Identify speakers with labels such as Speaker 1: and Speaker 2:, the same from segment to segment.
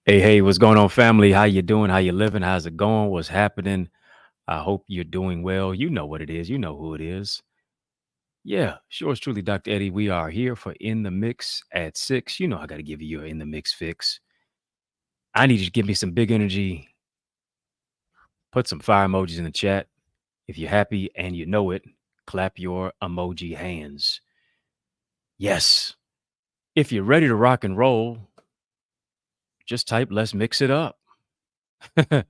Speaker 1: Hey, what's going on, family? How you doing? How you living? How's it going? What's happening? I hope you're doing well. You know what it is. You know who it is. Yeah, sure. It's truly Dr. Eddie. We are here for In the Mix at 6. You know I got to give you your In the Mix fix. I need you to give me some big energy. Put some fire emojis in the chat. If you're happy and you know it, clap your emoji hands. Yes. If you're ready to rock and roll, just type "Let's mix it up." That's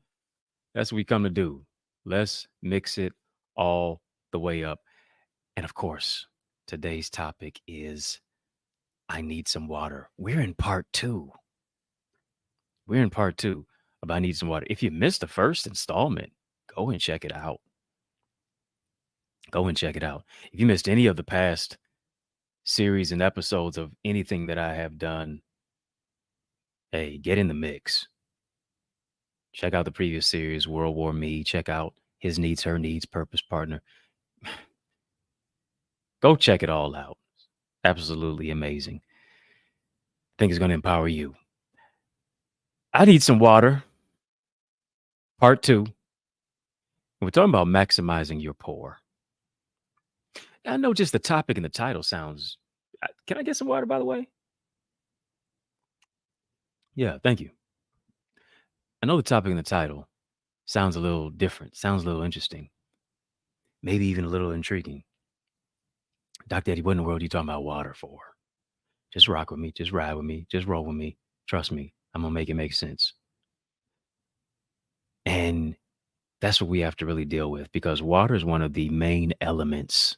Speaker 1: what we come to do. Let's mix it all the way up. And of course, today's topic is I need some water. We're in part two. We're in part two of I need some water. If you missed the first installment, go and check it out. Go and check it out. If you missed any of the past series and episodes of anything that I have done, hey, get in the mix. Check out the previous series, World War Me. Check out His Needs, Her Needs, Purpose Partner. Go check it all out. Absolutely amazing. I think it's going to empower you. I need some water. Part two. We're talking about maximizing your pour. I know just the topic and the title sounds. Can I get some water, by the way? Yeah, thank you. I know the topic and the title sounds a little different, sounds a little interesting, maybe even a little intriguing. Dr. Eddie, what in the world are you talking about water for? Just rock with me, just ride with me, just roll with me. Trust me, I'm going to make it make sense. And that's what we have to really deal with because water is one of the main elements.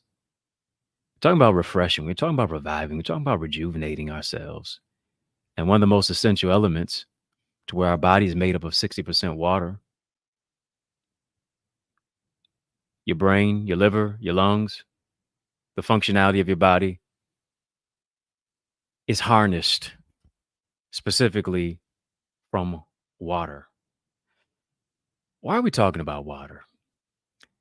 Speaker 1: We're talking about refreshing, we're talking about reviving, we're talking about rejuvenating ourselves. And one of the most essential elements to where our body is made up of 60% water. Your brain, your liver, your lungs, the functionality of your body is harnessed specifically from water. Why are we talking about water?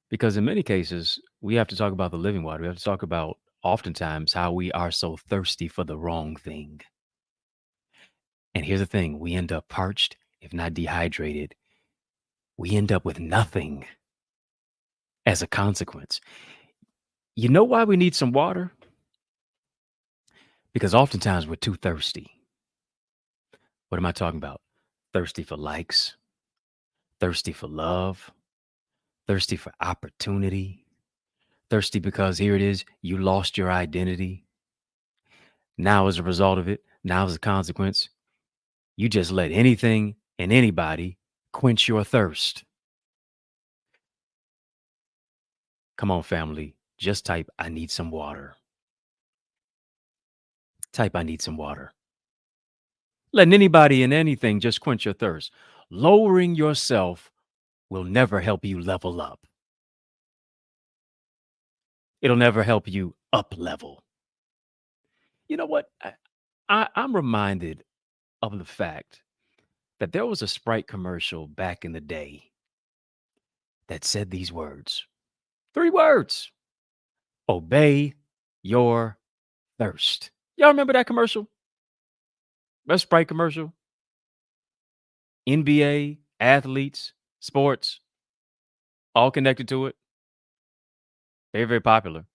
Speaker 1: Because in many cases, we have to talk about the living water. We have to talk about oftentimes how we are so thirsty for the wrong thing. And here's the thing, we end up parched, if not dehydrated. We end up with nothing as a consequence. You know why we need some water? Because oftentimes we're too thirsty. What am I talking about? Thirsty for likes, thirsty for love, thirsty for opportunity, thirsty because here it is, you lost your identity. Now, as a result of it, now as a consequence, you just let anything and anybody quench your thirst. Come on, family. Just type, I need some water. Type, I need some water. Letting anybody and anything just quench your thirst. Lowering yourself will never help you level up. It'll never help you up level. You know what? I'm reminded of the fact that there was a Sprite commercial back in the day that said these words. 3 words. Obey your thirst. Y'all remember that commercial? That Sprite commercial? NBA, athletes, sports, all connected to it. Very, very popular.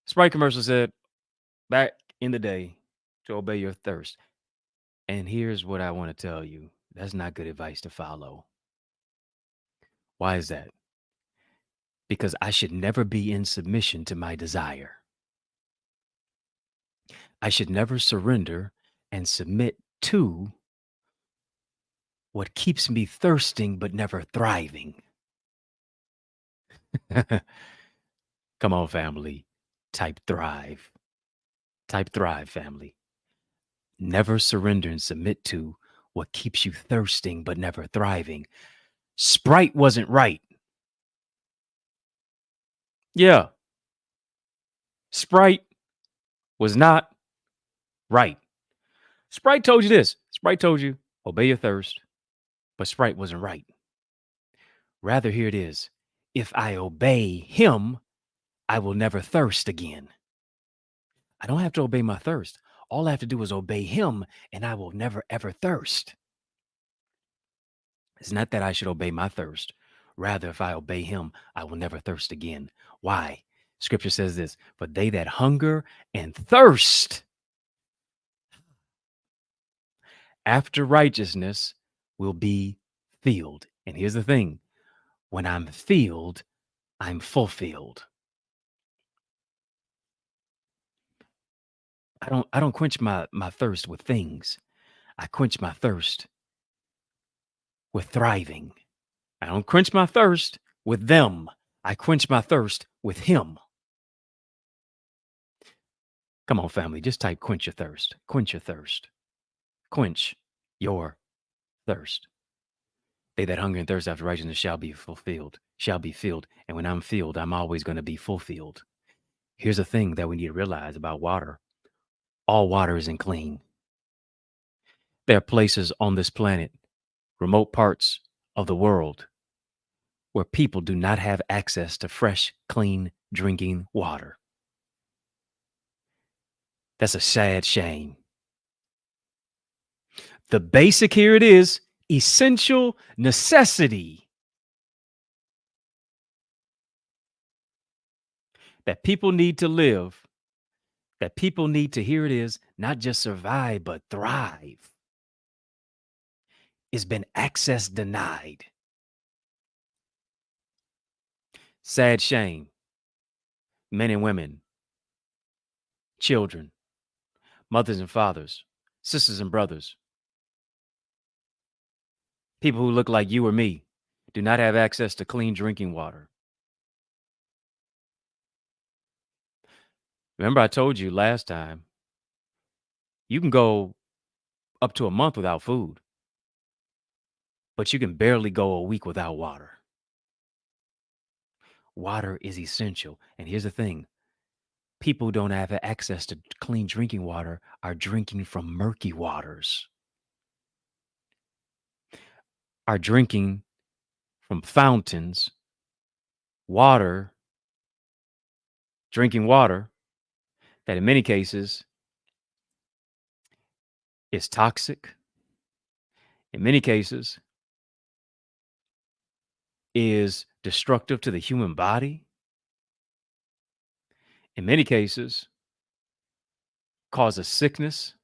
Speaker 1: Sprite commercial said back in the day to obey your thirst. And here's what I want to tell you. That's not good advice to follow. Why is that? Because I should never be in submission to my desire. I should never surrender and submit to what keeps me thirsting but never thriving. Come on, family. Type thrive. Type thrive, family. Never surrender and submit to what keeps you thirsting but never thriving. Sprite wasn't right. Yeah. Sprite was not right. Sprite told you this. Sprite told you, obey your thirst, but Sprite wasn't right. Rather, here it is. If I obey him, I will never thirst again. I don't have to obey my thirst. All I have to do is obey him, and I will never, ever thirst. It's not that I should obey my thirst. Rather, if I obey him, I will never thirst again. Why? Scripture says this, but they that hunger and thirst after righteousness will be filled. And here's the thing, when I'm filled, I'm fulfilled. I don't quench my thirst with things. I quench my thirst with thriving. I don't quench my thirst with them. I quench my thirst with him. Come on, family, just type quench your thirst. Quench your thirst. Quench your thirst. They that hunger and thirst after righteousness shall be fulfilled, shall be filled. And when I'm filled, I'm always going to be fulfilled. Here's the thing that we need to realize about water. All water isn't clean. There are places on this planet, remote parts of the world, where people do not have access to fresh, clean drinking water. That's a sad shame. The basic here it is, essential necessity that people need to live, that people need to, here it is, not just survive, but thrive, has been access denied. Sad shame. Men and women, children, mothers and fathers, sisters and brothers, people who look like you or me do not have access to clean drinking water. Remember, I told you last time, you can go up to a month without food, but you can barely go a week without water. Water is essential. And here's the thing, people who don't have access to clean drinking water are drinking from murky waters, are drinking from fountains, water, drinking water that in many cases is toxic, in many cases is destructive to the human body, in many cases causes sickness,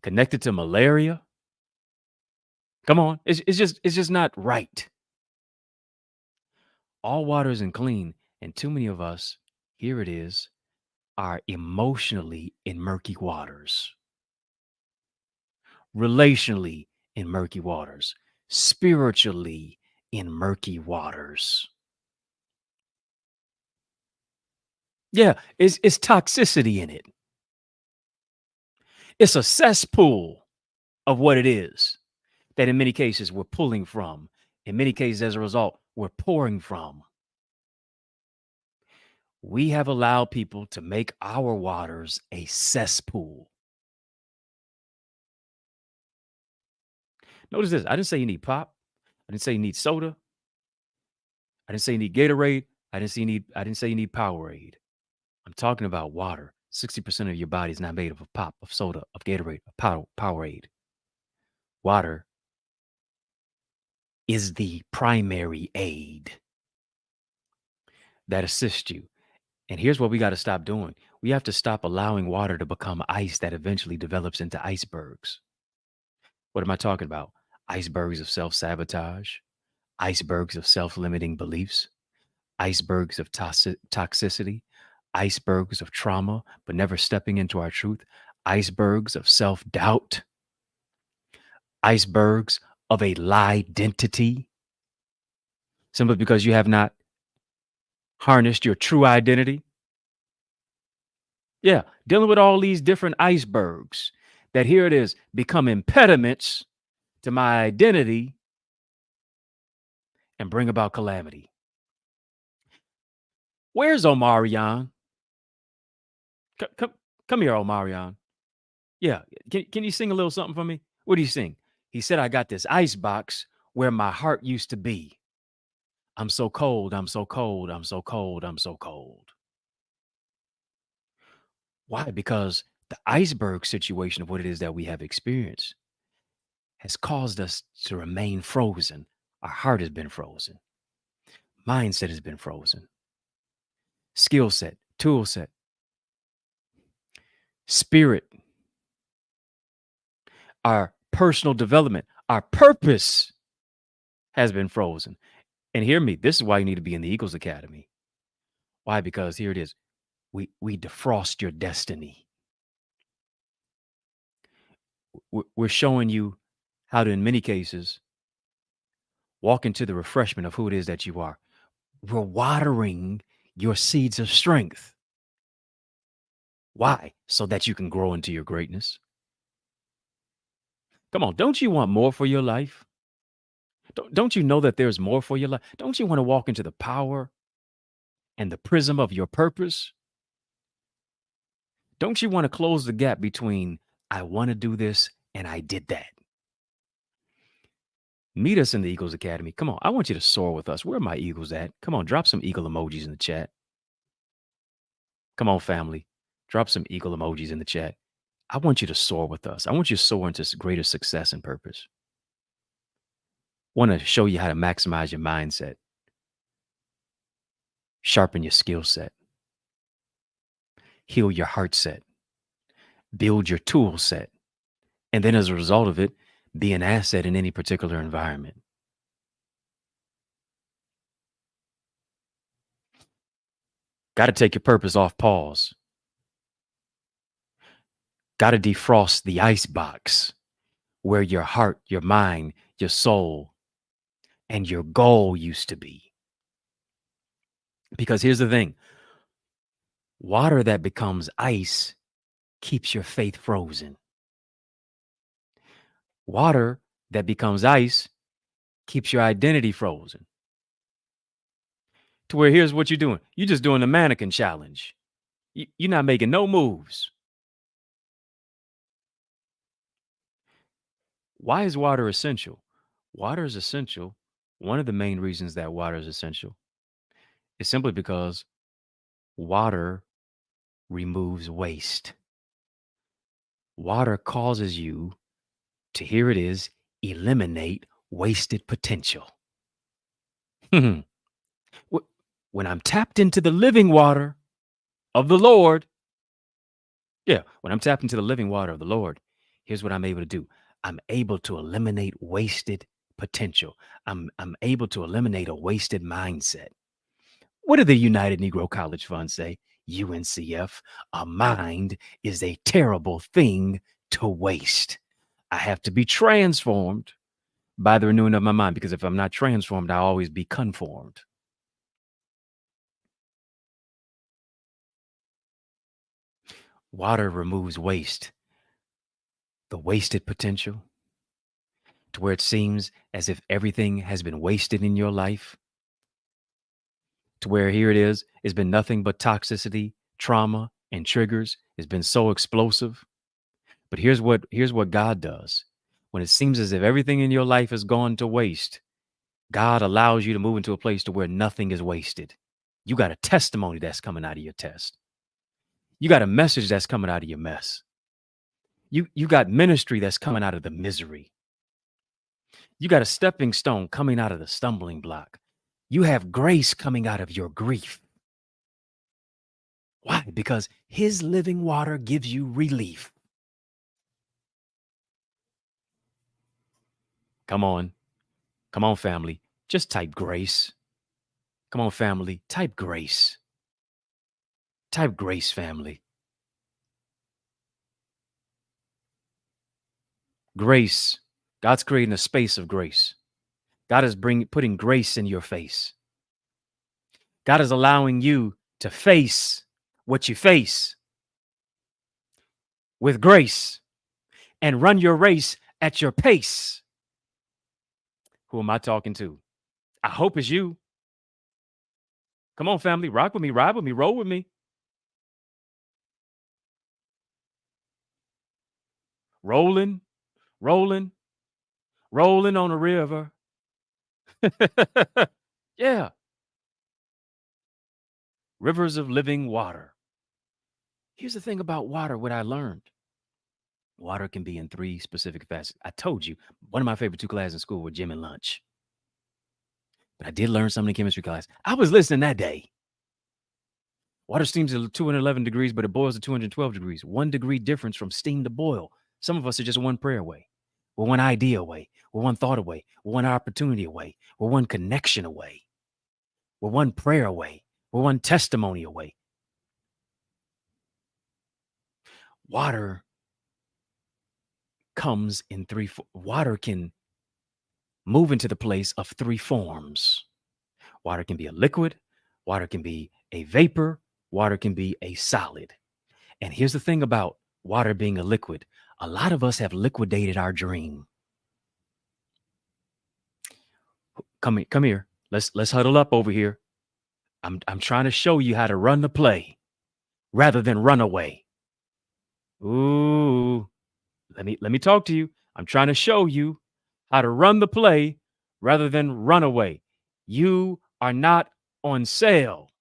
Speaker 1: connected to malaria. Come on, it's just not right. All water isn't clean, and too many of us, here it is, are emotionally in murky waters, relationally in murky waters, spiritually in murky waters. Yeah, it's toxicity in it. It's a cesspool of what it is that in many cases we're pulling from. In many cases, as a result, we're pouring from. We have allowed people to make our waters a cesspool. Notice this. I didn't say you need pop. I didn't say you need soda. I didn't say you need Gatorade. I didn't say you need Powerade. I'm talking about water. 60% of your body is not made up of pop, of soda, of Gatorade, of Powerade. Water is the primary aid that assists you. And here's what we got to stop doing. We have to stop allowing water to become ice that eventually develops into icebergs. What am I talking about? Icebergs of self-sabotage, icebergs of self-limiting beliefs, icebergs of toxicity, icebergs of trauma, but never stepping into our truth, icebergs of self-doubt, icebergs of a lie identity, simply because you have not harnessed your true identity. Yeah, dealing with all these different icebergs that, here it is, become impediments to my identity and bring about calamity. Where's Omarion? Come here, Omarion. Yeah, can you sing a little something for me? What do you sing? He said, I got this ice box where my heart used to be. I'm so cold, I'm so cold, I'm so cold, I'm so cold. Why? Because the iceberg situation of what it is that we have experienced has caused us to remain frozen. Our heart has been frozen. Mindset has been frozen. Skill set, tool set, spirit, our personal development, our purpose has been frozen. And hear me, this is why you need to be in the Eagles Academy. Why? Because here it is. We defrost your destiny. We're showing you how to, in many cases, walk into the refreshment of who it is that you are. We're watering your seeds of strength. Why? So that you can grow into your greatness. Come on, don't you want more for your life? Don't you know that there's more for your life? Don't you want to walk into the power and the prism of your purpose? Don't you want to close the gap between I want to do this and I did that? Meet us in the Eagles Academy. Come on, I want you to soar with us. Where are my Eagles at? Come on, drop some eagle emojis in the chat. Come on, family. Drop some eagle emojis in the chat. I want you to soar with us. I want you to soar into greater success and purpose. Want to show you how to maximize your mindset, sharpen your skill set, heal your heart set, build your tool set, and then as a result of it, be an asset in any particular environment. Got to take your purpose off pause. Got to defrost the ice box where your heart, your mind, your soul, and your goal used to be. Because here's the thing, water that becomes ice keeps your faith frozen. Water that becomes ice keeps your identity frozen. To where here's what you're doing. You're just doing the mannequin challenge. You're not making no moves. Why is water essential? Water is essential. One of the main reasons that water is essential is simply because water removes waste. Water causes you to, here it is, eliminate wasted potential. When I'm tapped into the living water of the Lord, when I'm tapped into the living water of the Lord, here's what I'm able to do. I'm able to eliminate wasted potential. I'm able to eliminate a wasted mindset. What did the United Negro College Fund say? UNCF, a mind is a terrible thing to waste. I have to be transformed by the renewing of my mind, because if I'm not transformed, I'll always be conformed. Water removes waste, the wasted potential, to where it seems as if everything has been wasted in your life, to where here it is, it's been nothing but toxicity, trauma, and triggers. It's been so explosive. But here's what God does. When it seems as if everything in your life has gone to waste, God allows you to move into a place to where nothing is wasted. You got a testimony that's coming out of your test. You got a message that's coming out of your mess. You got ministry that's coming out of the misery. You got a stepping stone coming out of the stumbling block. You have grace coming out of your grief. Why? Because his living water gives you relief. Come on. Come on, family. Just type grace. Come on, family. Type grace. Type grace, family. Grace. God's creating a space of grace. God is putting grace in your face. God is allowing you to face what you face with grace and run your race at your pace. Who am I talking to? I hope it's you. Come on, family. Rock with me, ride with me, roll with me. Rolling, rolling, rolling on a river. Yeah. Rivers of living water. Here's the thing about water, what I learned. Water can be in three specific facets. I told you, one of my favorite two classes in school were gym and lunch. But I did learn something in chemistry class. I was listening that day. Water steams at 211 degrees, but it boils at 212 degrees. 1 degree difference from steam to boil. Some of us are just one prayer away. We're one idea away. We're one thought away. We're one opportunity away. We're one connection away. We're one prayer away. We're one testimony away. Water comes in three. Water can move into the place of three forms. Water can be a liquid. Water can be a vapor. Water can be a solid. And here's the thing about water being a liquid. A lot of us have liquidated our dream. Come here. Let's huddle up over here. I'm trying to show you how to run the play rather than run away. Ooh, let me talk to you. I'm trying to show you how to run the play rather than run away. You are not on sale.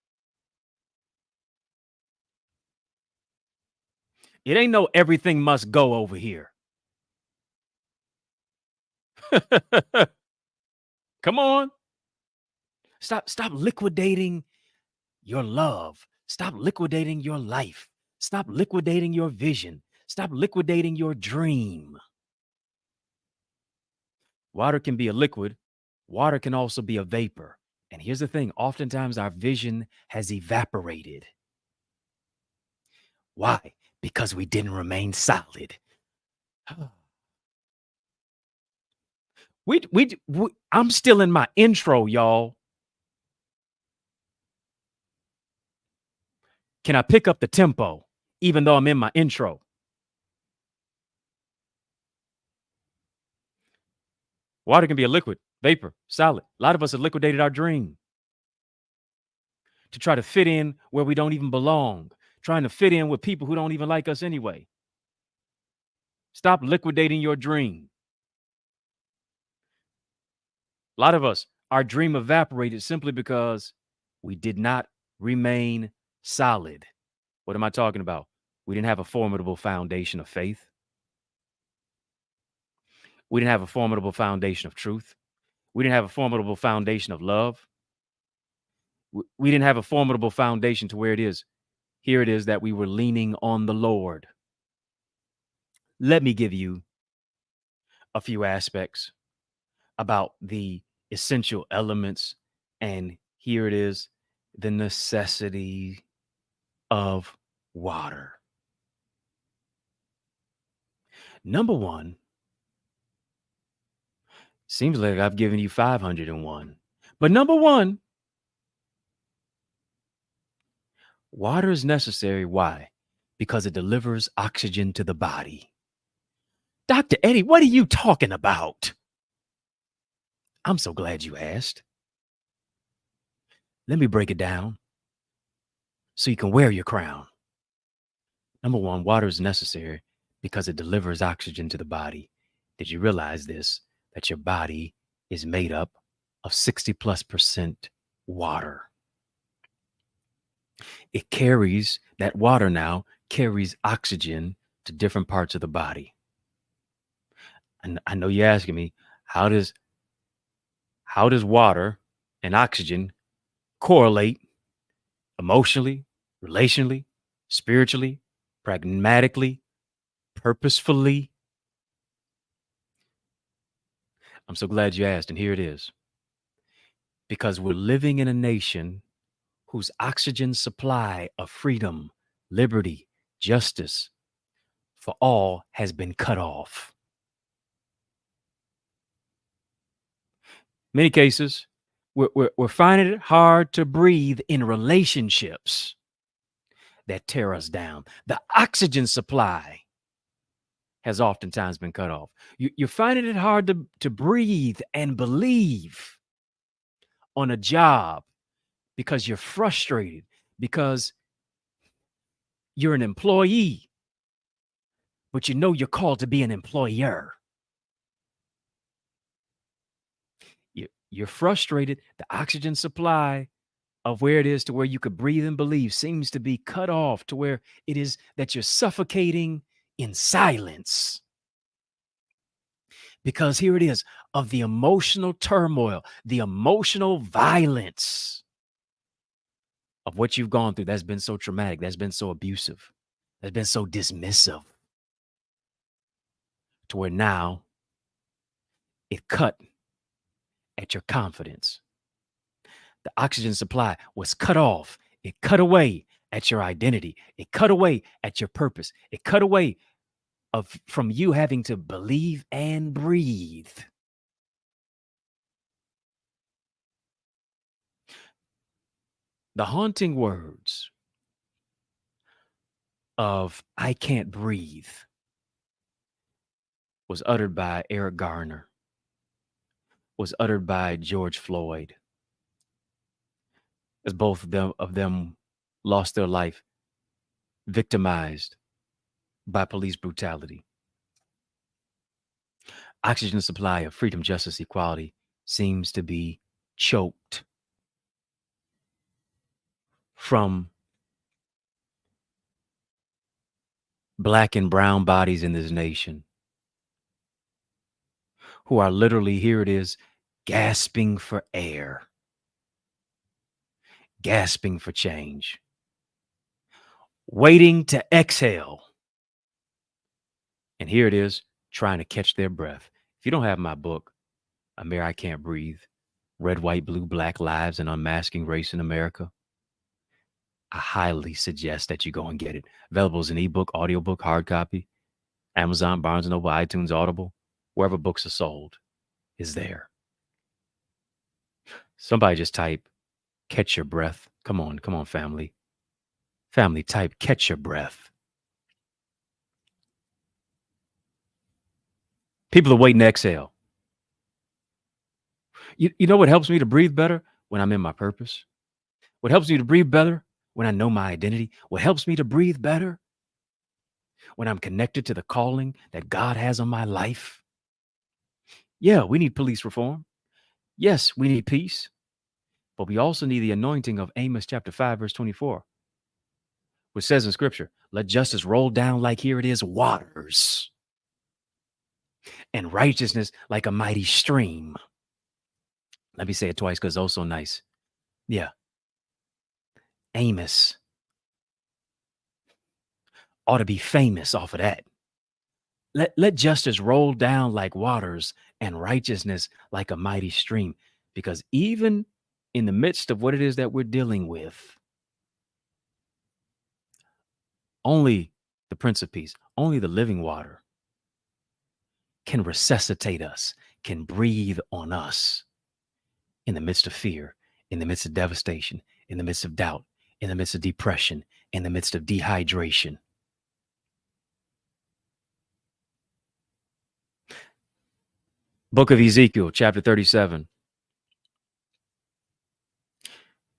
Speaker 1: It ain't no everything must go over here. Come on. Stop liquidating your love. Stop liquidating your life. Stop liquidating your vision. Stop liquidating your dream. Water can be a liquid. Water can also be a vapor. And here's the thing, oftentimes our vision has evaporated. Why? Because we didn't remain solid. I'm still in my intro, y'all. Can I pick up the tempo even though I'm in my intro? Water can be a liquid, vapor, solid. A lot of us have liquidated our dream to try to fit in where we don't even belong, trying to fit in with people who don't even like us anyway. Stop liquidating your dream. A lot of us, our dream evaporated simply because we did not remain solid. What am I talking about? We didn't have a formidable foundation of faith. We didn't have a formidable foundation of truth. We didn't have a formidable foundation of love. We didn't have a formidable foundation to where it is. Here it is that we were leaning on the Lord. Let me give you a few aspects about the essential elements. And here it is, the necessity of water. Number one, seems like I've given you 501. But number one, water is necessary. Why? Because it delivers oxygen to the body. Dr. Eddie, what are you talking about? I'm so glad you asked. Let me break it down so you can wear your crown. Number one, water is necessary because it delivers oxygen to the body. Did you realize this? That your body is made up of 60+% water. It carries, that water now carries oxygen to different parts of the body. And I know you're asking me, how does water and oxygen correlate emotionally, relationally, spiritually, pragmatically, purposefully? I'm so glad you asked, and here it is. Because we're living in a nation whose oxygen supply of freedom, liberty, justice for all has been cut off. Many cases, we're finding it hard to breathe in relationships that tear us down. The oxygen supply has oftentimes been cut off. You're finding it hard to breathe and believe on a job because you're frustrated, because you're an employee, but you know you're called to be an employer. You're frustrated. The oxygen supply of where it is to where you could breathe and believe seems to be cut off to where it is that you're suffocating in silence. Because here it is of the emotional turmoil, the emotional violence of what you've gone through that's been so traumatic, that's been so abusive, that's been so dismissive, to where now it cut at your confidence. The oxygen supply was cut off. It cut away at your identity. It cut away at your purpose. It cut away from you having to believe and breathe. The haunting words of "I can't breathe" was uttered by Eric Garner, was uttered by George Floyd, as both of them lost their life victimized by police brutality. Oxygen supply of freedom, justice, equality seems to be choked from Black and brown bodies in this nation who are literally, here it is, gasping for air, gasping for change, waiting to exhale. And here it is, trying to catch their breath. If you don't have my book, Amir, I Can't Breathe, Red, White, Blue, Black Lives and Unmasking Race in America, I highly suggest that you go and get it. Available as an ebook, audiobook, hard copy, Amazon, Barnes & Noble, iTunes, Audible, wherever books are sold is there. Somebody just type, catch your breath. Come on, family. Family, type, catch your breath. People are waiting to exhale. You know what helps me to breathe better? When I'm in my purpose. What helps me to breathe better? When I know my identity. What helps me to breathe better? When I'm connected to the calling that God has on my life. Yeah, we need police reform. Yes, we need peace. But we also need the anointing of Amos chapter 5, verse 24, which says in scripture, let justice roll down like, here it is, waters, and righteousness like a mighty stream. Let me say it twice because it's also nice. Yeah. Amos ought to be famous off of that. Let justice roll down like waters and righteousness like a mighty stream. Because even in the midst of what it is that we're dealing with, only the Prince of Peace, only the living water can resuscitate us, can breathe on us in the midst of fear, in the midst of devastation, in the midst of doubt, in the midst of depression, in the midst of dehydration. Book of Ezekiel, chapter 37,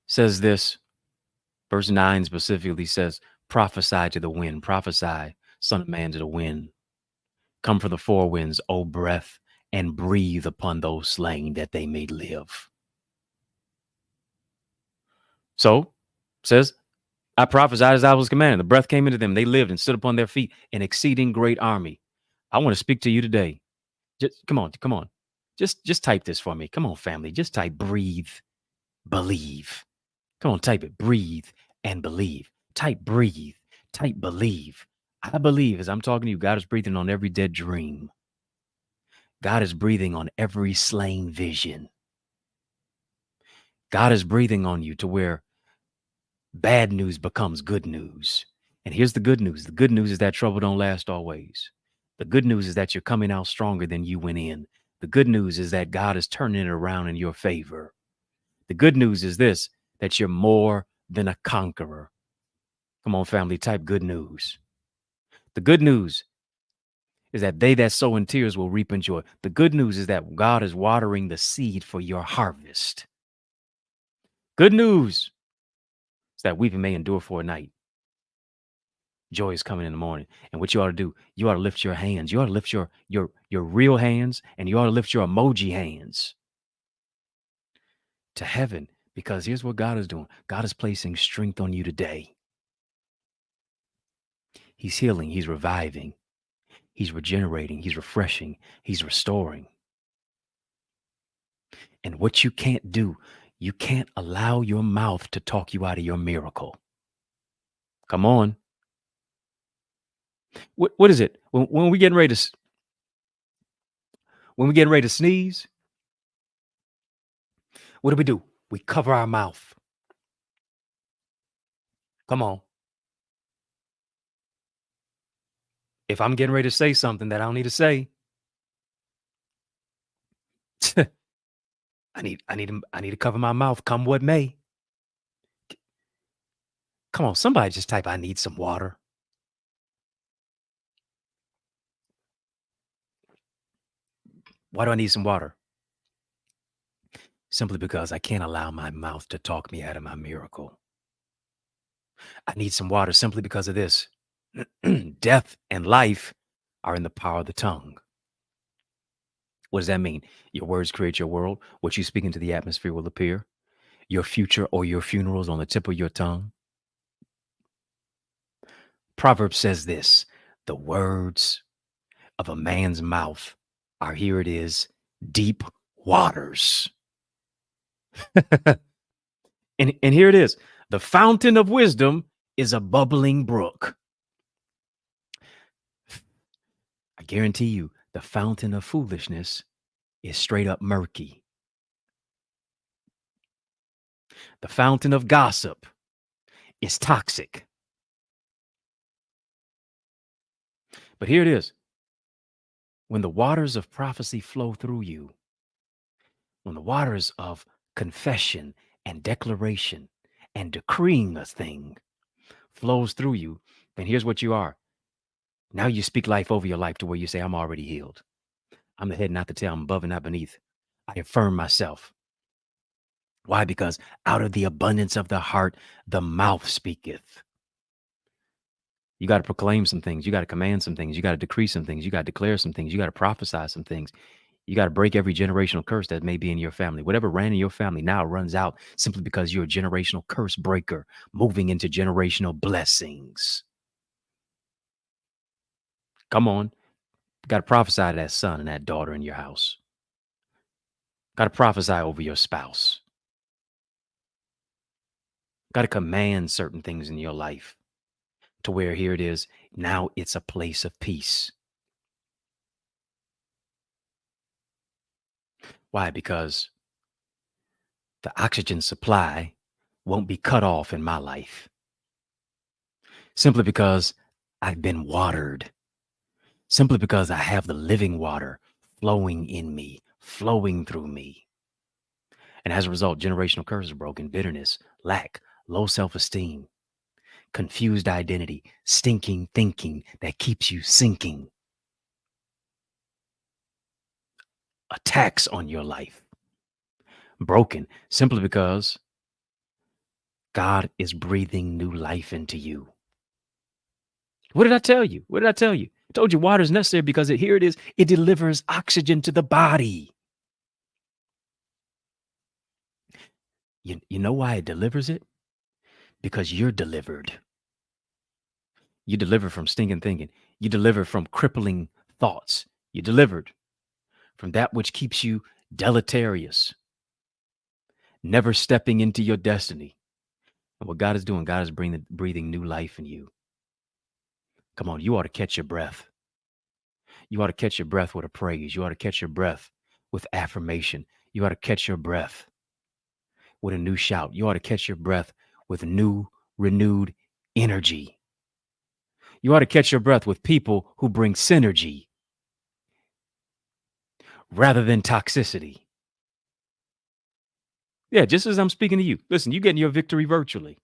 Speaker 1: says this, verse 9 specifically says, prophesy to the wind, prophesy, son of man, to the wind. Come from the four winds, O breath, and breathe upon those slain that they may live. So, says, I prophesied as I was commanded. The breath came into them. They lived and stood upon their feet, an exceeding great army. I want to speak to you today. Just come on. Just type this for me. Come on, family. Just type breathe, believe. Come on, type it. Breathe and believe. Type breathe. Type believe. I believe as I'm talking to you, God is breathing on every dead dream. God is breathing on every slain vision. God is breathing on you to where bad news becomes good news. And here's the good news. The good news is that trouble don't last always. The good news is that you're coming out stronger than you went in. The good news is that God is turning it around in your favor. The good news is this, that you're more than a conqueror. Come on, family, type good news. The good news is that they that sow in tears will reap in joy. The good news is that God is watering the seed for your harvest. Good news is that weeping may endure for a night. Joy is coming in the morning. And what you ought to do, you ought to lift your hands. You ought to lift your real hands, and you ought to lift your emoji hands to heaven, Because here's what God is doing. God is placing strength on you today. He's healing, he's reviving, he's regenerating, he's refreshing, he's restoring. And what you can't do, you can't allow your mouth to talk you out of your miracle. Come on. What is it? When we getting ready to when we getting ready to sneeze, what do? We cover our mouth. Come on. If I'm getting ready to say something that I don't need to say, I need to cover my mouth, come what may. Come on, somebody just type I need some water. Why do I need some water? Simply because I can't allow my mouth to talk me out of my miracle. I need some water simply because of this. Death and life are in the power of the tongue. What does that mean? Your words create your world. What you speak into the atmosphere will appear. Your future or your funeral is on the tip of your tongue. Proverbs says this: the words of a man's mouth are, here it is, deep waters. And here it is: the fountain of wisdom is a bubbling brook. I guarantee you, the fountain of foolishness is straight up murky. The fountain of gossip is toxic. But here it is: when the waters of prophecy flow through you, when the waters of confession and declaration and decreeing a thing flows through you, then here's what you are. Now you speak life over your life to where you say, I'm already healed. I'm the head, not the tail. I'm above and not beneath. I affirm myself. Why? Because out of the abundance of the heart, the mouth speaketh. You got to proclaim some things. You got to command some things. You got to decree some things. You got to declare some things. You got to prophesy some things. You got to break every generational curse that may be in your family. Whatever ran in your family now runs out simply because you're a generational curse breaker, moving into generational blessings. Come on. Got to prophesy to that son and that daughter in your house. Got to prophesy over your spouse. Got to command certain things in your life to where, here it is, now it's a place of peace. Why? Because the oxygen supply won't be cut off in my life. Simply because I've been watered. Simply because I have the living water flowing in me, flowing through me. And as a result, generational curses broken, bitterness, lack, low self-esteem, confused identity, stinking thinking that keeps you sinking. Attacks on your life broken simply because God is breathing new life into you. What did I tell you? What did I tell you? I told you water is necessary because here it is. It delivers oxygen to the body. You know why it delivers it? Because you're delivered. You deliver from stinking thinking. You deliver from crippling thoughts. You delivered from that which keeps you deleterious, never stepping into your destiny. And what God is doing, God is breathing new life in you. Come on, you ought to catch your breath. You ought to catch your breath with a praise. You ought to catch your breath with affirmation. You ought to catch your breath with a new shout. You ought to catch your breath with new, renewed energy. You ought to catch your breath with people who bring synergy rather than toxicity. Yeah, just as I'm speaking to you. Listen, you're getting your victory virtually.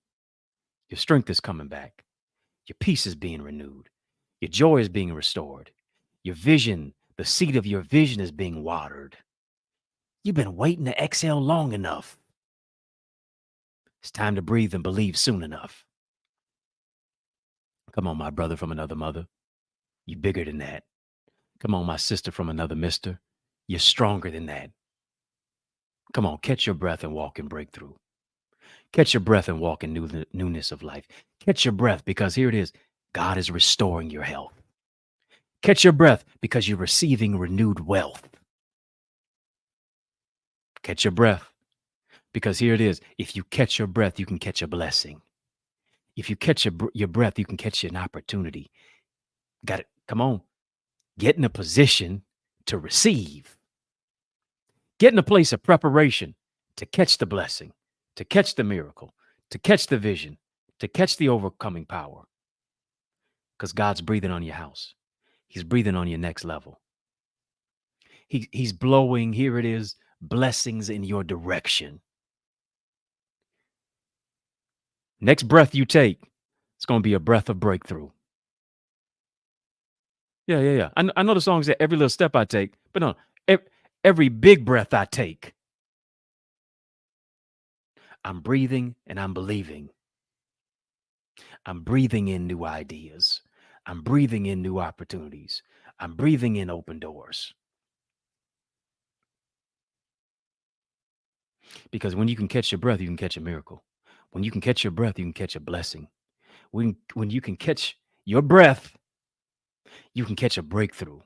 Speaker 1: Your strength is coming back. Your peace is being renewed. Your joy is being restored. Your vision, the seed of your vision is being watered. You've been waiting to exhale long enough. It's time to breathe and believe soon enough. Come on, my brother from another mother. You're bigger than that. Come on, my sister from another mister. You're stronger than that. Come on, catch your breath and walk in breakthrough. Catch your breath and walk in newness of life. Catch your breath because here it is. God is restoring your health. Catch your breath because you're receiving renewed wealth. Catch your breath because here it is. If you catch your breath, you can catch a blessing. If you catch your breath, you can catch an opportunity. Got it. Come on. Get in a position to receive. Get in a place of preparation to catch the blessing, to catch the miracle, to catch the vision, to catch the overcoming power. Because God's breathing on your house. He's breathing on your next level. He's blowing, here it is, blessings in your direction. Next breath you take, it's going to be a breath of breakthrough. Yeah. I know the song said every little step I take, but no, every big breath I take, I'm breathing and I'm believing. I'm breathing in new ideas. I'm breathing in new opportunities. I'm breathing in open doors. Because when you can catch your breath, you can catch a miracle. When you can catch your breath, you can catch a blessing. When you can catch your breath, you can catch a breakthrough.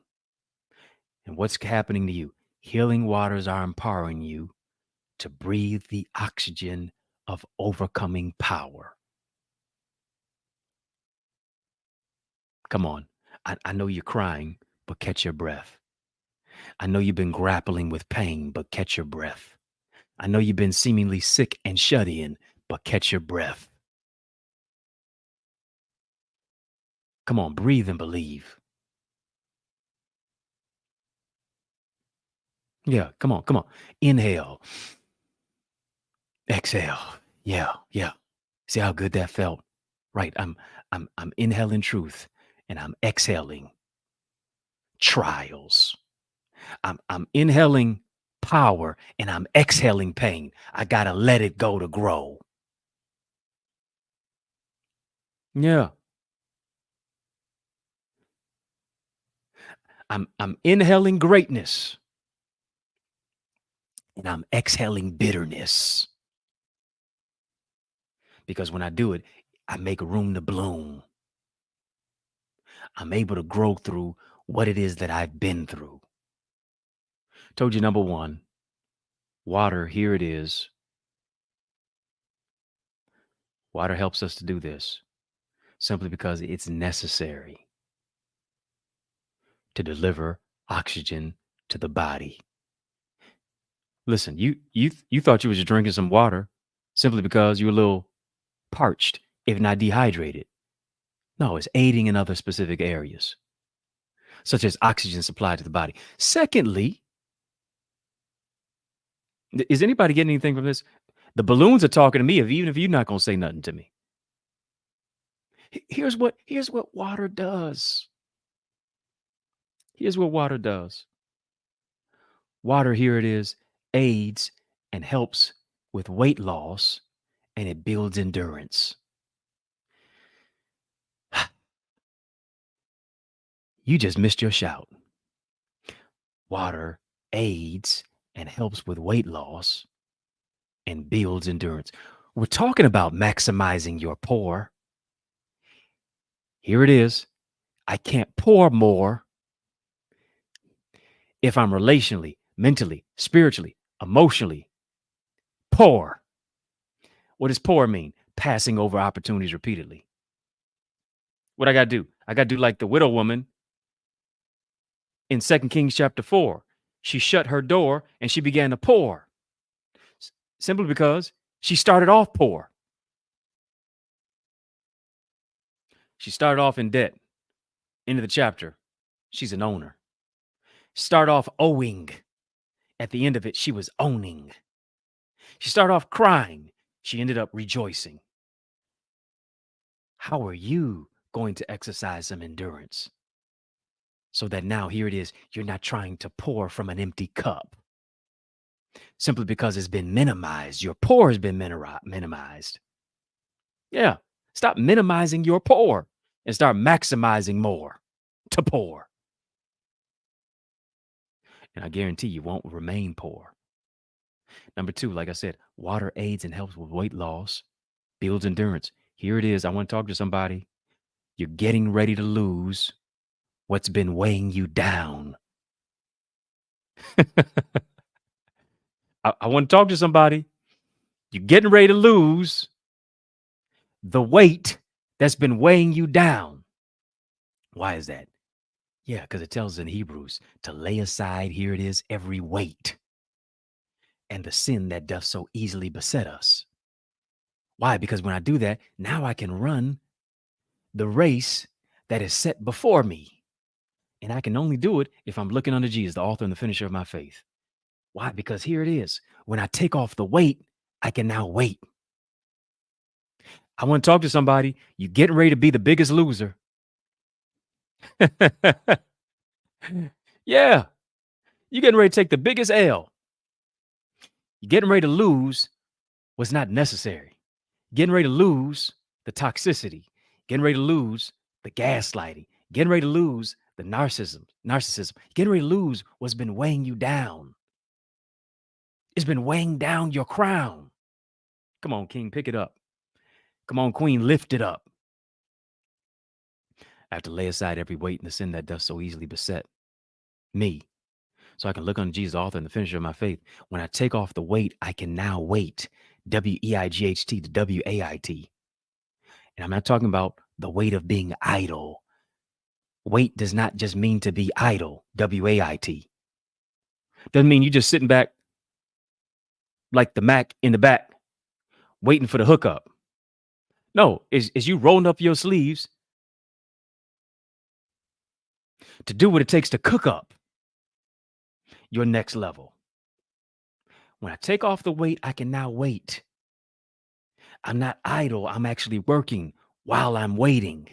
Speaker 1: And what's happening to you? Healing waters are empowering you to breathe the oxygen of overcoming power. Come on. I know you're crying, but catch your breath. I know you've been grappling with pain, but catch your breath. I know you've been seemingly sick and shut in, but catch your breath. Come on, breathe and believe. Yeah, come on. Inhale. Exhale. Yeah. See how good that felt? Right. I'm inhaling truth and I'm exhaling trials. I'm inhaling power and I'm exhaling pain. I gotta let it go to grow. Yeah. I'm inhaling greatness and I'm exhaling bitterness. Because when I do it, I make room to bloom. I'm able to grow through what it is that I've been through. Told you number one, water, here it is. Water helps us to do this simply because it's necessary to deliver oxygen to the body. Listen, you thought you was just drinking some water simply because you're a little parched, if not dehydrated. No, it's aiding in other specific areas, such as oxygen supply to the body. Secondly, is anybody getting anything from this? The balloons are talking to me, even if you're not going to say nothing to me. Here's what water does. Here's what water does. Water, here it is, aids and helps with weight loss, and it builds endurance. You just missed your shout. Water aids and helps with weight loss and builds endurance. We're talking about maximizing your pour. Here it is. I can't pour more if I'm relationally, mentally, spiritually, emotionally poor. What does poor mean? Passing over opportunities repeatedly. What I got to do? I got to do like the widow woman in 2 Kings chapter 4. She shut her door and she began to pour simply because she started off poor. She started off in debt. End of the chapter. She's an owner. Start off owing. At the end of it, she was owning. She started off crying. She ended up rejoicing. How are you going to exercise some endurance so that now here it is, you're not trying to pour from an empty cup simply because it's been minimized. Your pour has been minimized. Yeah. Stop minimizing your pour and start maximizing more to pour. And I guarantee you won't remain poor. Number two, like I said, water aids and helps with weight loss, builds endurance. Here it is. I want to talk to somebody. You're getting ready to lose what's been weighing you down. I want to talk to somebody. You're getting ready to lose the weight that's been weighing you down. Why is that? Yeah, because it tells us in Hebrews to lay aside, here it is, every weight and the sin that doth so easily beset us. Why? Because when I do that, now I can run the race that is set before me. And I can only do it if I'm looking unto Jesus, the author and the finisher of my faith. Why? Because here it is. When I take off the weight, I can now wait. I want to talk to somebody. You're getting ready to be the biggest loser. Yeah. You're getting ready to take the biggest L. You're getting ready to lose what's not necessary. Getting ready to lose the toxicity. Getting ready to lose the gaslighting. Getting ready to lose the narcissism. Getting ready to lose what's been weighing you down. It's been weighing down your crown. Come on, King, pick it up. Come on, Queen, lift it up. I have to lay aside every weight and the sin that does so easily beset me, so I can look on Jesus, the author and the finisher of my faith. When I take off the weight, I can now wait. W-E-I-G-H-T to W-A-I-T. And I'm not talking about the weight of being idle. Wait does not just mean to be idle. W-A-I-T. Doesn't mean you just sitting back like the Mac in the back, waiting for the hookup. No, is you rolling up your sleeves to do what it takes to cook up your next level. When I take off the weight, I can now wait. I'm not idle. I'm actually working while I'm waiting.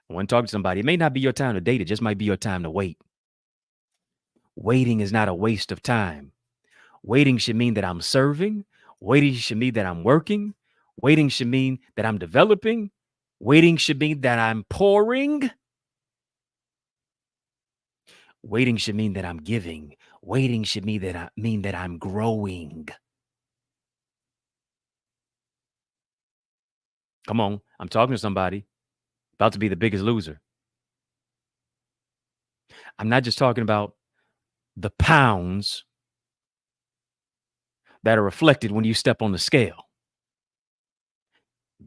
Speaker 1: I want to talk to somebody. It may not be your time to date. It just might be your time to wait. Waiting is not a waste of time. Waiting should mean that I'm serving. Waiting should mean that I'm working. Waiting should mean that I'm developing. Waiting should mean that I'm pouring. Waiting should mean that I'm giving. Waiting should mean that I'm growing. Come on, I'm talking to somebody about to be the biggest loser. I'm not just talking about the pounds that are reflected when you step on the scale.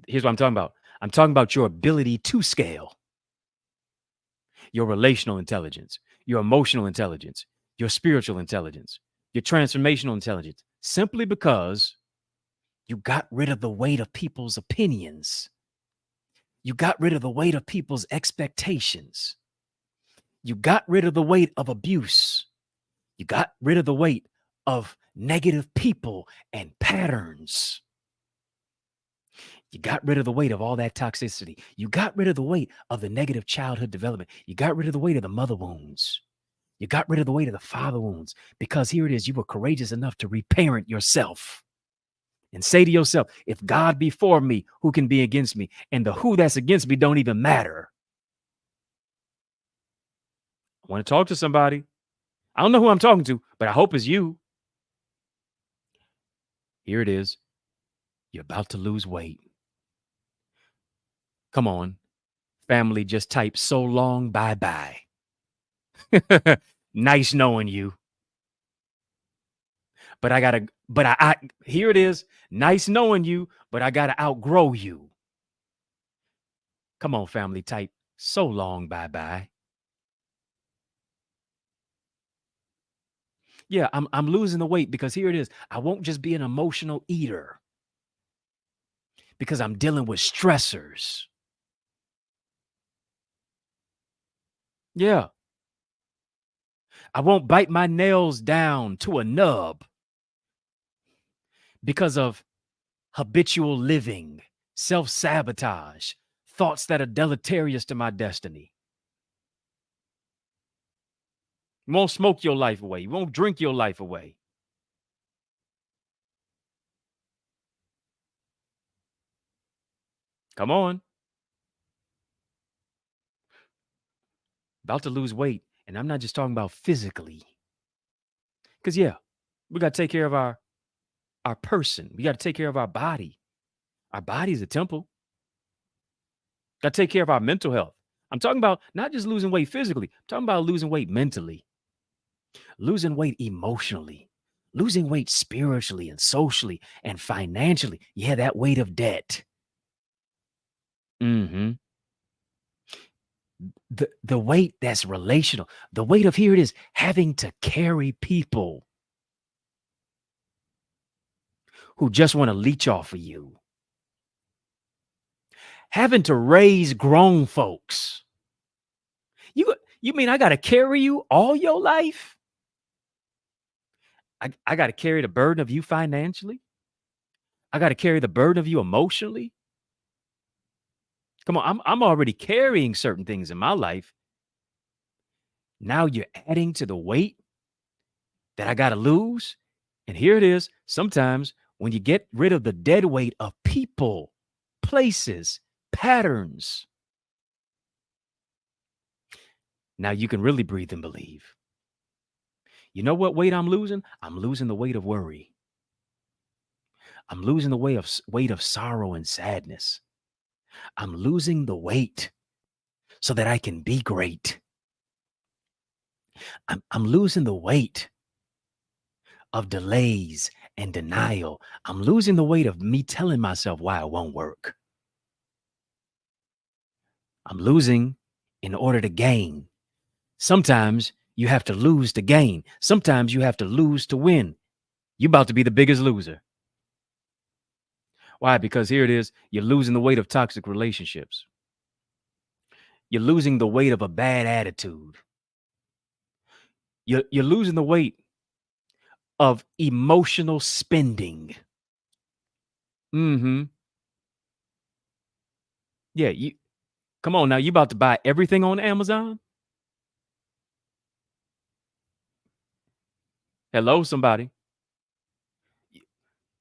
Speaker 1: Here's what I'm talking about. I'm talking about your ability to scale, your relational intelligence, your emotional intelligence, your spiritual intelligence, your transformational intelligence, simply because you got rid of the weight of people's opinions. You got rid of the weight of people's expectations. You got rid of the weight of abuse. You got rid of the weight of negative people and patterns. You got rid of the weight of all that toxicity. You got rid of the weight of the negative childhood development. You got rid of the weight of the mother wounds. You got rid of the weight of the father wounds, because here it is. You were courageous enough to reparent yourself and say to yourself, if God be for me, who can be against me? And the who that's against me don't even matter. I want to talk to somebody. I don't know who I'm talking to, but I hope it's you. Here it is. You're about to lose weight. Come on, family, just type so long, bye-bye. Nice knowing you. But I here it is. Nice knowing you, but I gotta outgrow you. Come on, family, type so long, bye-bye. Yeah, I'm losing the weight because here it is. I won't just be an emotional eater because I'm dealing with stressors. Yeah. I won't bite my nails down to a nub because of habitual living, self-sabotage, thoughts that are deleterious to my destiny. You won't smoke your life away. You won't drink your life away. Come on. About to lose weight. And I'm not just talking about physically. Because, yeah, we got to take care of our our person. We got to take care of our body. Our body is a temple. Got to take care of our mental health. I'm talking about not just losing weight physically, I'm talking about losing weight mentally, losing weight emotionally, losing weight spiritually and socially and financially. Yeah, that weight of debt. Hmm. The weight that's relational, the weight of here it is having to carry people who just want to leech off of you, having to raise grown folks. You mean I got to carry you all your life? I got to carry the burden of you financially. I got to carry the burden of you emotionally. Come on, I'm already carrying certain things in my life. Now you're adding to the weight that I got to lose. And here it is. Sometimes when you get rid of the dead weight of people, places, patterns, now you can really breathe and believe. You know what weight I'm losing? I'm losing the weight of worry. I'm losing the weight of sorrow and sadness. I'm losing the weight so that I can be great. I'm losing the weight of delays and denial. I'm losing the weight of me telling myself why it won't work. I'm losing in order to gain. Sometimes you have to lose to gain. Sometimes you have to lose to win. You're about to be the biggest loser. Why? Because here it is. You're losing the weight of toxic relationships. You're losing the weight of a bad attitude. You're losing the weight of emotional spending. Mm-hmm. Yeah, you come on now. You about to buy everything on Amazon? Hello, somebody.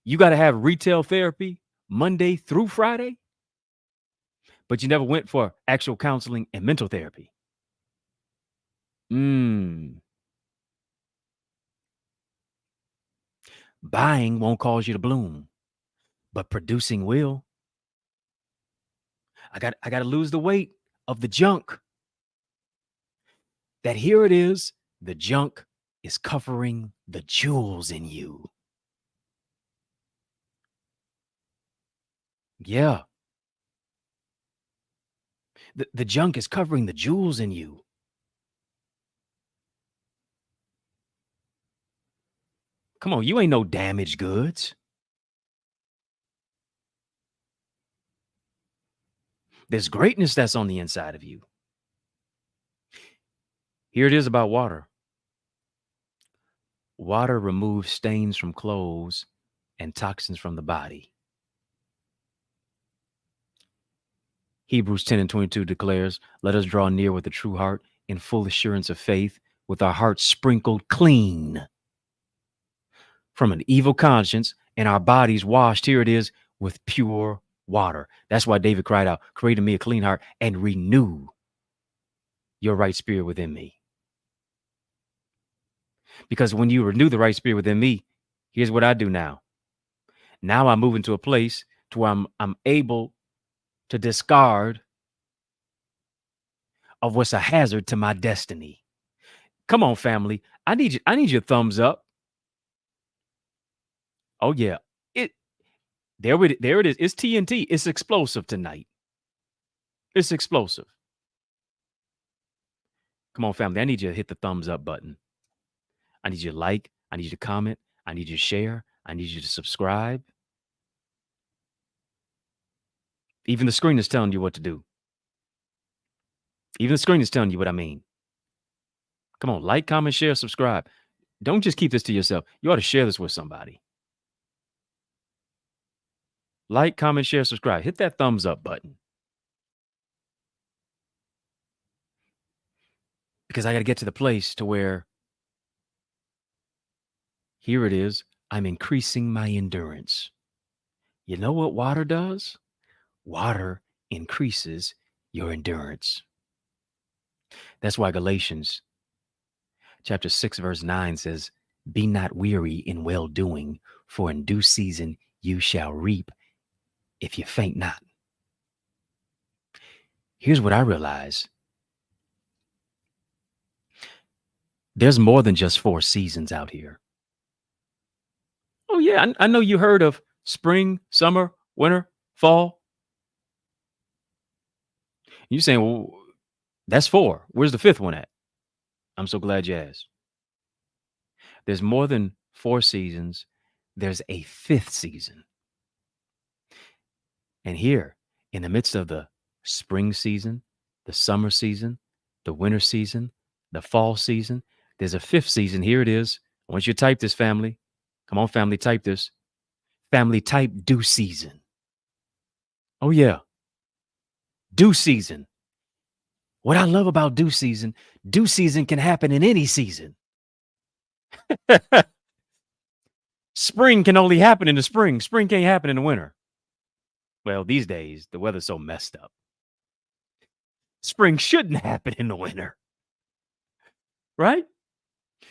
Speaker 1: You got to have retail therapy Monday through Friday, but you never went for actual counseling and mental therapy. Buying won't cause you to bloom, but producing will. I got to lose the weight of the junk. That here it is, the junk is covering the jewels in you. Yeah. The junk is covering the jewels in you. Come on, you ain't no damaged goods. There's greatness that's on the inside of you. Here it is about water. Water removes stains from clothes and toxins from the body. Hebrews 10 and 22 declares, let us draw near with a true heart in full assurance of faith, with our hearts sprinkled clean from an evil conscience and our bodies washed, here it is, with pure water. That's why David cried out, create in me a clean heart and renew your right spirit within me. Because when you renew the right spirit within me, here's what I do now. Now I move into a place to where I'm able to discard of what's a hazard to my destiny. Come on, family. I need your thumbs up. Oh yeah. It there it is. It's TNT. It's explosive tonight. It's explosive. Come on, family. I need you to hit the thumbs up button. I need you to like. I need you to comment. I need you to share. I need you to subscribe. Even the screen is telling you what to do. Even the screen is telling you what I mean. Come on, like, comment, share, subscribe. Don't just keep this to yourself. You ought to share this with somebody. Like, comment, share, subscribe. Hit that thumbs up button. Because I got to get to the place to where here it is. I'm increasing my endurance. You know what water does? Water increases your endurance. That's why Galatians chapter 6, verse 9 says, be not weary in well doing, for in due season you shall reap if you faint not. Here's what I realize. There's more than just 4 seasons out here. Oh, yeah. I know you heard of spring, summer, winter, fall. You're saying, well, that's 4. Where's the 5th one at? I'm so glad you asked. There's more than 4 seasons. There's a 5th season. And here, in the midst of the spring season, the summer season, the winter season, the fall season, there's a 5th season. Here it is. I want you to type this, family. Come on, family, type this. Family, type due season. Oh, yeah. Due season. What I love about due season can happen in any season. Spring can only happen in the spring. Spring can't happen in the winter. Well, these days, the weather's so messed up. Spring shouldn't happen in the winter, right?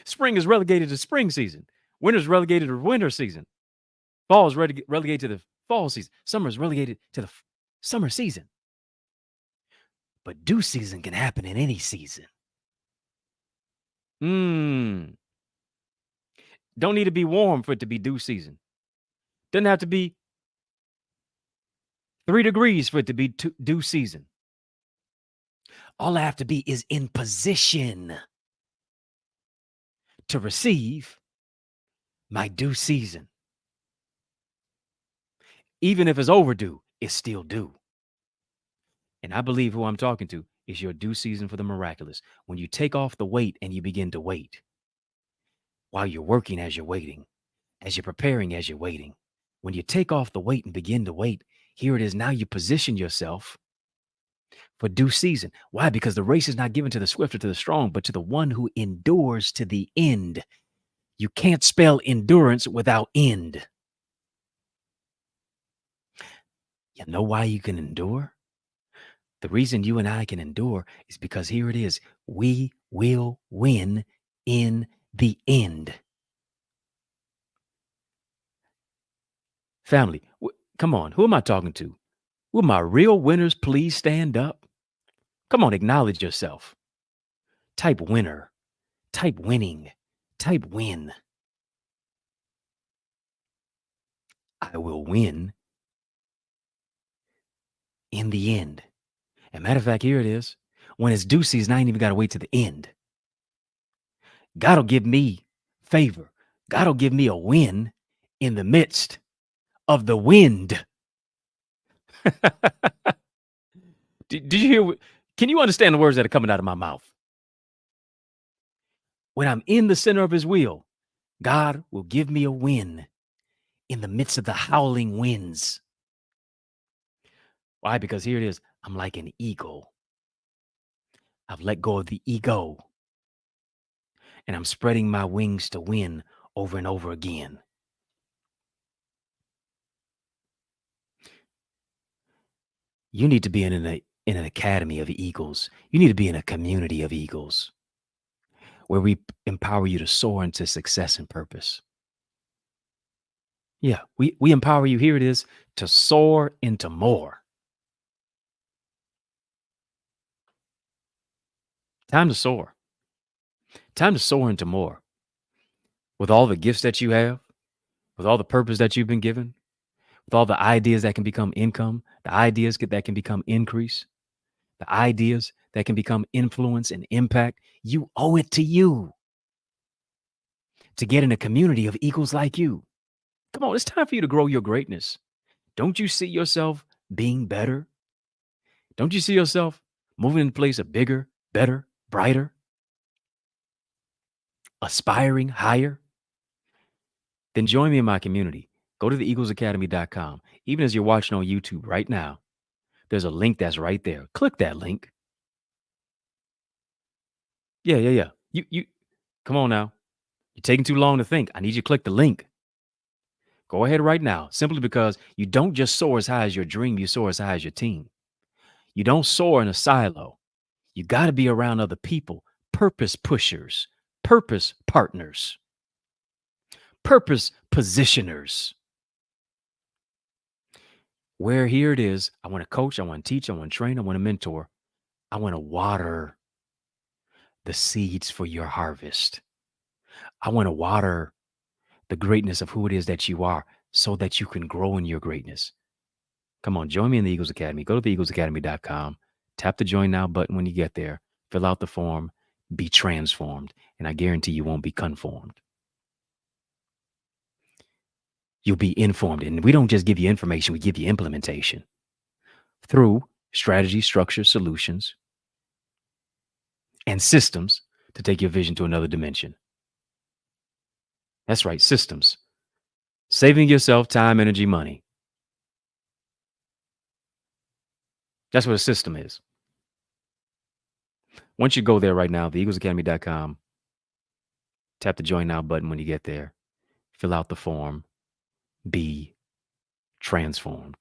Speaker 1: Spring is relegated to spring season. Winter is relegated to winter season. Fall is relegated to the fall season. Summer is relegated to the summer season. But due season can happen in any season. Don't need to be warm for it to be due season. Doesn't have to be 3 degrees for it to be due season. All I have to be is in position to receive my due season. Even if it's overdue, it's still due. And I believe who I'm talking to is your due season for the miraculous. When you take off the weight and you begin to wait, while you're working as you're waiting, as you're preparing as you're waiting, when you take off the weight and begin to wait, here it is. Now you position yourself for due season. Why? Because the race is not given to the swift or to the strong, but to the one who endures to the end. You can't spell endurance without end. You know why you can endure? The reason you and I can endure is because here it is. We will win in the end. Family, come on. Who am I talking to? Will my real winners please stand up? Come on, acknowledge yourself. Type winner, type winning, type win. I will win in the end. And matter of fact, here it is. When it's due season, I ain't even got to wait to the end. God will give me favor. God will give me a win in the midst of the wind. Did you hear? Can you understand the words that are coming out of my mouth? When I'm in the center of his will, God will give me a win in the midst of the howling winds. Why? Because here it is. I'm like an eagle. I've let go of the ego. And I'm spreading my wings to win over and over again. You need to be in an academy of eagles. You need to be in a community of eagles where we empower you to soar into success and purpose. Yeah, we empower you. Here it is, to soar into more. Time to soar. Time to soar into more. With all the gifts that you have, with all the purpose that you've been given, with all the ideas that can become income, the ideas that can become increase, the ideas that can become influence and impact, you owe it to you to get in a community of equals like you. Come on, it's time for you to grow your greatness. Don't you see yourself being better? Don't you see yourself moving in a place of bigger, better, brighter, aspiring higher? Then join me in my community. Go to theeaglesacademy.com. Even as you're watching on YouTube right now, there's a link that's right there. Click that link. Yeah. You come on now. You're taking too long to think. I need you to click the link. Go ahead right now, simply because you don't just soar as high as your dream, you soar as high as your team. You don't soar in a silo. You got to be around other people, purpose pushers, purpose partners, purpose positioners. Where here it is, I want to coach, I want to teach, I want to train, I want to mentor. I want to water the seeds for your harvest. I want to water the greatness of who it is that you are so that you can grow in your greatness. Come on, join me in the Eagles Academy. Go to theeaglesacademy.com. Tap the join now button when you get there. Fill out the form. Be transformed. And I guarantee you won't be conformed. You'll be informed. And we don't just give you information, we give you implementation through strategy, structure, solutions, and systems to take your vision to another dimension. That's right, systems. Saving yourself time, energy, money. That's what a system is. Once you go there right now, theeaglesacademy.com, tap the join now button when you get there. Fill out the form. Be transformed.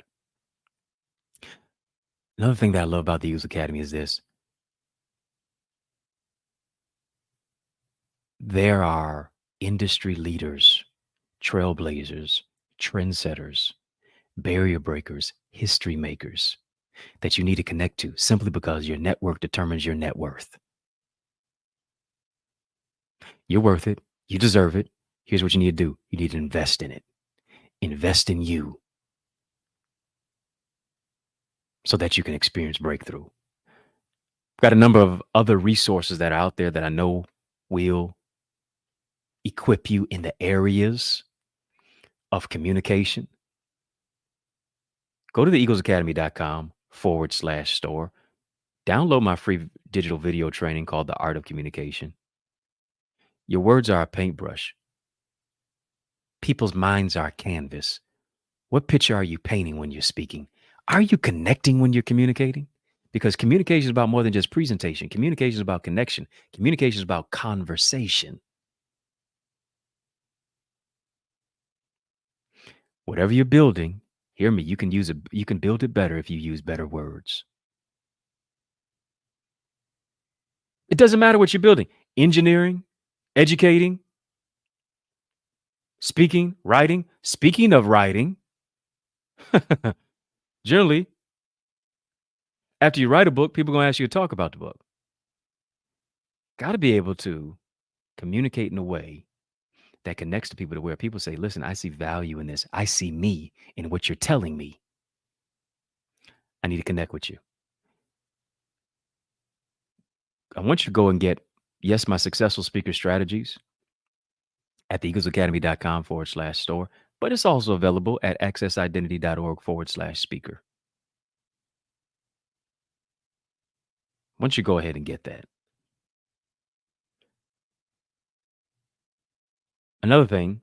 Speaker 1: Another thing that I love about the Eagles Academy is this. There are industry leaders, trailblazers, trendsetters, barrier breakers, history makers that you need to connect to simply because your network determines your net worth. You're worth it. You deserve it. Here's what you need to do. You need to invest in it. Invest in you so that you can experience breakthrough. Got a number of other resources that are out there that I know will equip you in the areas of communication. Go to theeaglesacademy.com/store. Download my free digital video training called The Art of Communication. Your words are a paintbrush. People's minds are a canvas. What picture are you painting when you're speaking? Are you connecting when you're communicating? Because communication is about more than just presentation. Communication is about connection. Communication is about conversation. Whatever you're building, hear me, you can build it better if you use better words. It doesn't matter what you're building. Engineering, educating, speaking, writing. Speaking of writing, generally, after you write a book, people are going to ask you to talk about the book. Got to be able to communicate in a way that connects to people to where people say, listen, I see value in this. I see me in what you're telling me. I need to connect with you. I want you to go and get, yes, my successful speaker strategies at theeaglesacademy.com/store, but it's also available at accessidentity.org/speaker. Why don't you go ahead and get that? Another thing,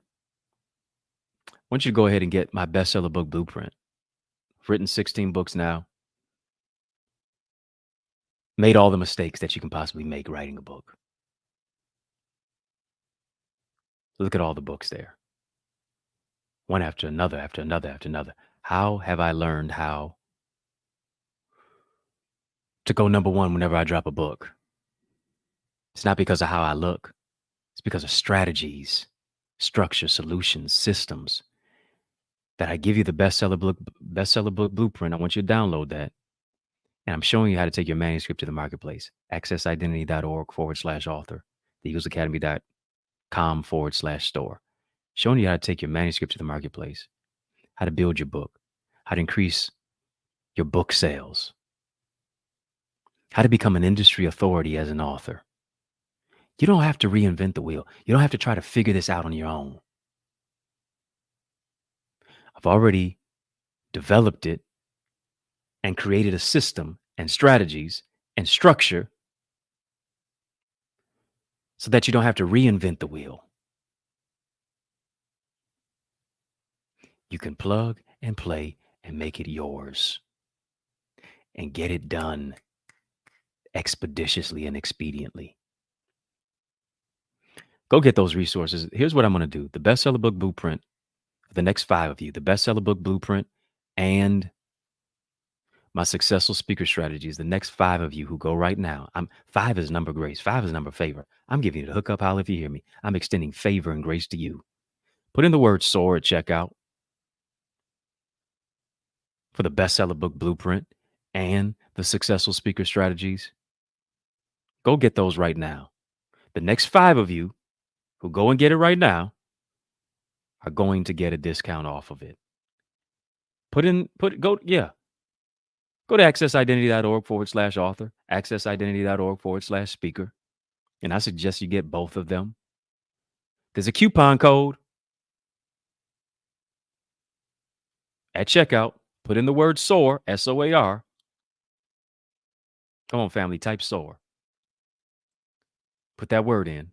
Speaker 1: I want you to go ahead and get my bestseller book blueprint. I've written 16 books now. Made all the mistakes that you can possibly make writing a book. Look at all the books there. One after another, after another, after another. How have I learned how to go number one whenever I drop a book? It's not because of how I look. It's because of strategies, structure, solutions, systems that I give you the bestseller book blueprint. I want you to download that. And I'm showing you how to take your manuscript to the marketplace. accessidentity.org/author, theeaglesacademy.com/store. Showing you how to take your manuscript to the marketplace, how to build your book, how to increase your book sales, how to become an industry authority as an author. You don't have to reinvent the wheel. You don't have to try to figure this out on your own. I've already developed it and created a system and strategies and structure so that you don't have to reinvent the wheel. You can plug and play and make it yours and get it done expeditiously and expediently. Go get those resources. Here's what I'm going to do. The bestseller book blueprint for the next 5 of you, the bestseller book blueprint and my successful speaker strategies, the next 5 of you who go right now. 5 is number grace. 5 is number favor. I'm giving you the hookup holler if you hear me. I'm extending favor and grace to you. Put in the word soar at checkout for the bestseller book blueprint and the successful speaker strategies. Go get those right now. The next 5 of you who go and get it right now are going to get a discount off of it. Go to accessidentity.org/author, accessidentity.org/speaker. And I suggest you get both of them. There's a coupon code at checkout. Put in the word SOAR, SOAR. Come on, family, type SOAR. Put that word in.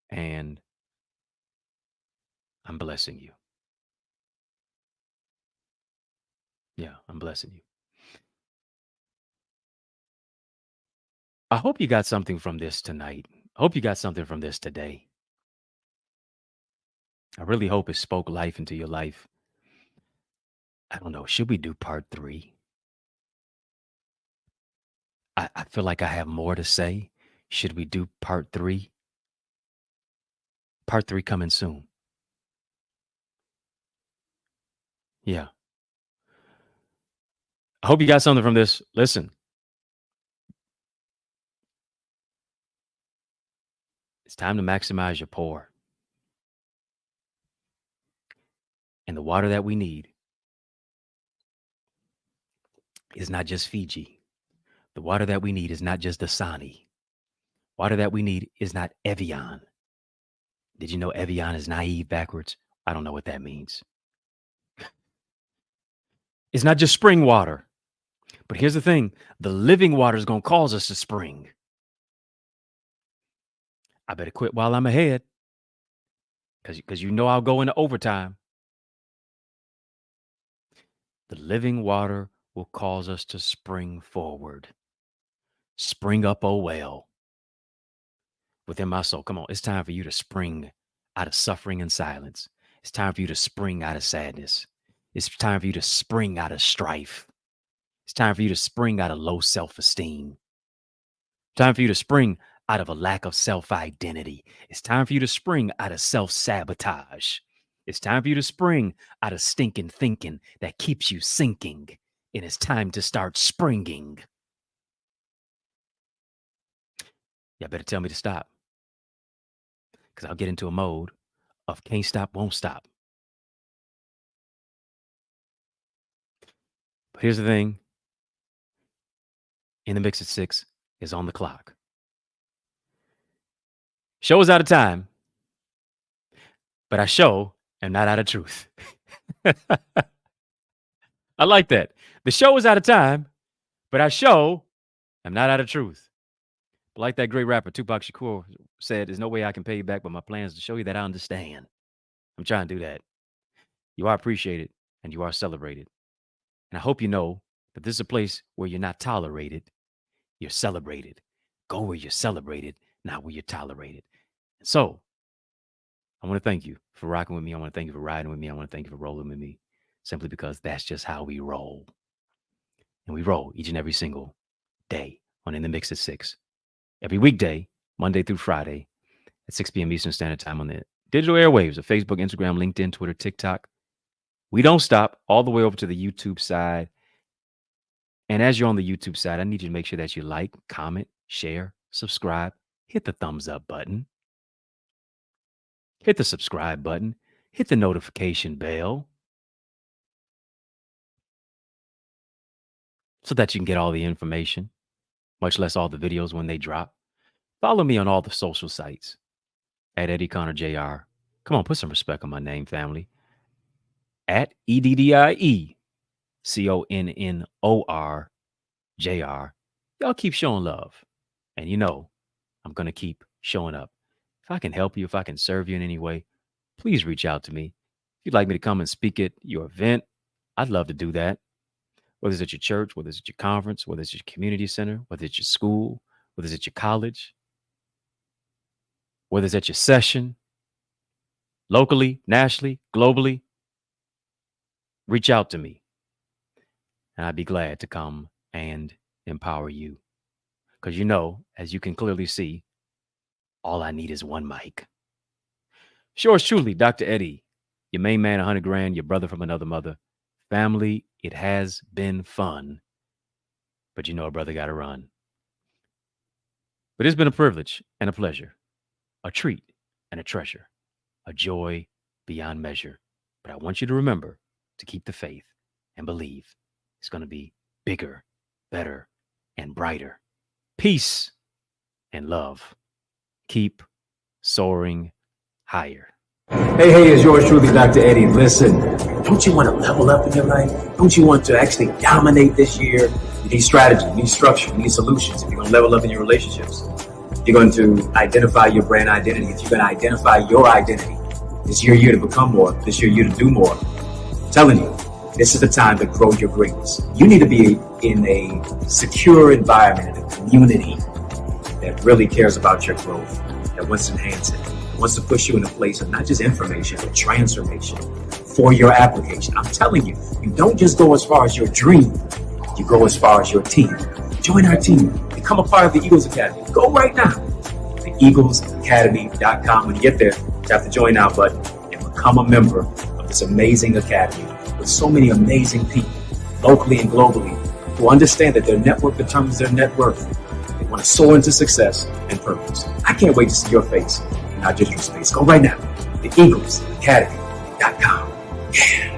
Speaker 1: And I'm blessing you. Yeah, I'm blessing you. I hope you got something from this tonight. I hope you got something from this today. I really hope it spoke life into your life. I don't know. Should we do part 3? I feel like I have more to say. Should we do part 3? Part 3 coming soon. Yeah. I hope you got something from this. Listen, it's time to maximize your pour. And the water that we need is not just Fiji. The water that we need is not just Dasani. Water that we need is not Evian. Did you know Evian is naive backwards? I don't know what that means. It's not just spring water. But here's the thing. The living water is going to cause us to spring. I better quit while I'm ahead. Because you know I'll go into overtime. The living water will cause us to spring forward. Spring up, oh well. Within my soul. Come on, it's time for you to spring out of suffering and silence. It's time for you to spring out of sadness. It's time for you to spring out of strife. It's time for you to spring out of low self-esteem. Time for you to spring out of a lack of self-identity. It's time for you to spring out of self-sabotage. It's time for you to spring out of stinking thinking that keeps you sinking. And it's time to start springing. Y'all better tell me to stop. Because I'll get into a mode of can't stop, won't stop. But here's the thing. In the Mix at 6 is on the clock. Show is out of time, but I show am not out of truth. I like that. The show is out of time, but I show am not out of truth. But like that great rapper Tupac Shakur said, there's no way I can pay you back, but my plan is to show you that I understand. I'm trying to do that. You are appreciated and you are celebrated. And I hope you know that this is a place where you're not tolerated, you're celebrated. Go where you're celebrated, not where you're tolerated. And so I want to thank you for rocking with me. I want to thank you for riding with me. I want to thank you for rolling with me, simply because that's just how we roll. And we roll each and every single day on In the Mix at 6. Every weekday, Monday through Friday at 6 p.m. Eastern Standard Time on the digital airwaves of Facebook, Instagram, LinkedIn, Twitter, TikTok. We don't stop all the way over to the YouTube side. And as you're on the YouTube side, I need you to make sure that you like, comment, share, subscribe, hit the thumbs up button, hit the subscribe button, hit the notification bell so that you can get all the information, much less all the videos when they drop. Follow me on all the social sites at EddieConnorJr. Come on, put some respect on my name, family. At EddieConnorJr. Y'all keep showing love. And you know, I'm going to keep showing up. If I can help you, if I can serve you in any way, please reach out to me. If you'd like me to come and speak at your event, I'd love to do that. Whether it's at your church, whether it's at your conference, whether it's your community center, whether it's your school, whether it's at your college, whether it's at your session, locally, nationally, globally, reach out to me. And I'd be glad to come and empower you. Because you know, as you can clearly see, all I need is one mic. Yours truly, Dr. Eddie, your main man, 100 grand, your brother from another mother. Family, it has been fun, but you know a brother got to run. But it's been a privilege and a pleasure, a treat and a treasure, a joy beyond measure. But I want you to remember to keep the faith and believe it's going to be bigger, better, and brighter. Peace and love. Keep soaring higher.
Speaker 2: Hey, it's yours truly, Dr. Eddie. Listen, don't you want to level up in your life? Don't you want to actually dominate this year? You need strategy, you need structure, you need solutions. If you're going to level up in your relationships, you're going to identify your brand identity. If you're going to identify your identity, this year to become more, this year to do more. I'm telling you, this is the time to grow your greatness. You need to be in a secure environment, in a community that really cares about your growth, that wants to enhance it, wants to push you in a place of not just information, but transformation for your application. I'm telling you, you don't just go as far as your dream, you go as far as your team. Join our team. Become a part of the Eagles Academy. Go right now. The EaglesAcademy.com. When you get there, tap the join now button and become a member of this amazing academy with so many amazing people, locally and globally, who understand that their network determines their net worth. They want to soar into success and purpose. I can't wait to see your face, not just your space. Go right now. The EaglesAcademy.com. Yeah.